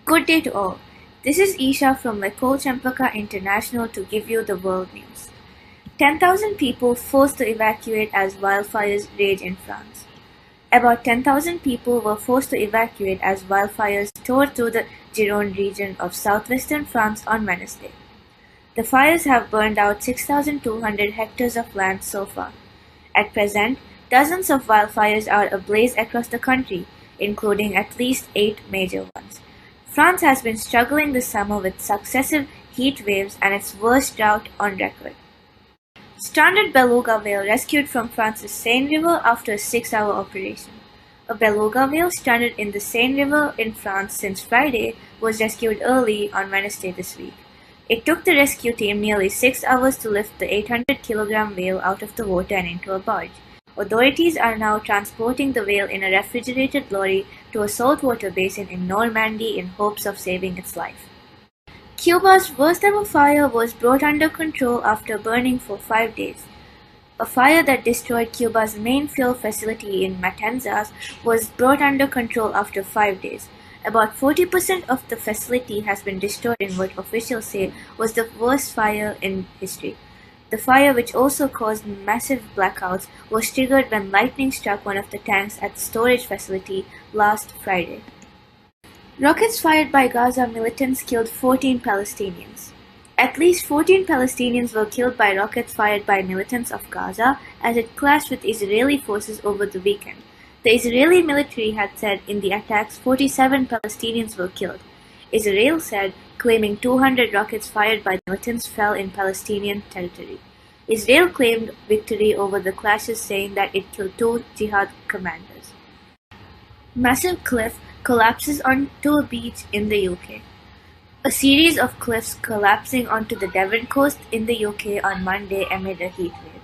Good day to all. This is Eisha from Chempaka International to give you the world news. 10,000 people forced to evacuate as wildfires rage in France. About 10,000 people were forced to evacuate as wildfires tore through the Gironde region of southwestern France on Wednesday. The fires have burned out 6,200 hectares of land so far. At present, dozens of wildfires are ablaze across the country, including at least 8 major ones. France has been struggling this summer with successive heat waves and its worst drought on record. Stranded beluga whale rescued from France's Seine River after a 6-hour operation. A beluga whale stranded in the Seine River in France since Friday was rescued early on Wednesday this week. It took the rescue team nearly 6 hours to lift the 800-kilogram whale out of the water and into a barge. Authorities are now transporting the whale in a refrigerated lorry to a saltwater basin in Normandy in hopes of saving its life. Cuba's worst-ever fire was brought under control after burning for 5 days. A fire that destroyed Cuba's main fuel facility in Matanzas was brought under control after 5 days. About 40% of the facility has been destroyed in what officials say was the worst fire in history. The fire, which also caused massive blackouts, was triggered when lightning struck one of the tanks at the storage facility last Friday. Rockets fired by Gaza militants killed 14 Palestinians. At least 14 Palestinians were killed by rockets fired by militants of Gaza as it clashed with Israeli forces over the weekend. The Israeli military had said in the attacks 47 Palestinians were killed. Israel said, claiming 200 rockets fired by militants fell in Palestinian territory. Israel claimed victory over the clashes, saying that it killed 2 jihad commanders. Massive cliff collapses onto a beach in the UK. A series of cliffs collapsing onto the Devon coast in the UK on Monday amid a heat wave.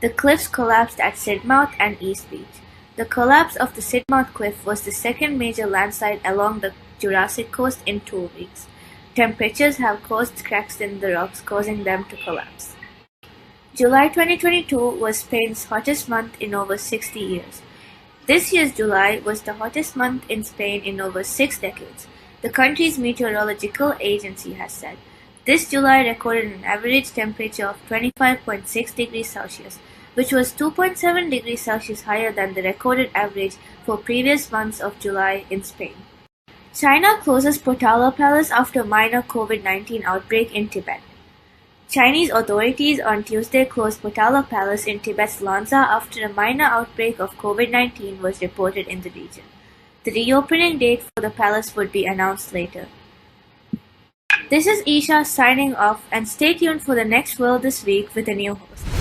The cliffs collapsed at Sidmouth and East Beach. The collapse of the Sidmouth cliff was the second major landslide along the Jurassic coast in 2 weeks. Temperatures have caused cracks in the rocks, causing them to collapse. July 2022 was Spain's hottest month in over 60 years. This year's July was the hottest month in Spain in over 6 decades, the country's meteorological agency has said. This July recorded an average temperature of 25.6 degrees Celsius, which was 2.7 degrees Celsius higher than the recorded average for previous months of July in Spain. China closes Potala Palace after minor COVID-19 outbreak in Tibet. Chinese authorities on Tuesday closed Potala Palace in Tibet's Lhasa after a minor outbreak of COVID-19 was reported in the region. The reopening date for the palace would be announced later. This is Eisha signing off, and stay tuned for the next World This Week with a new host.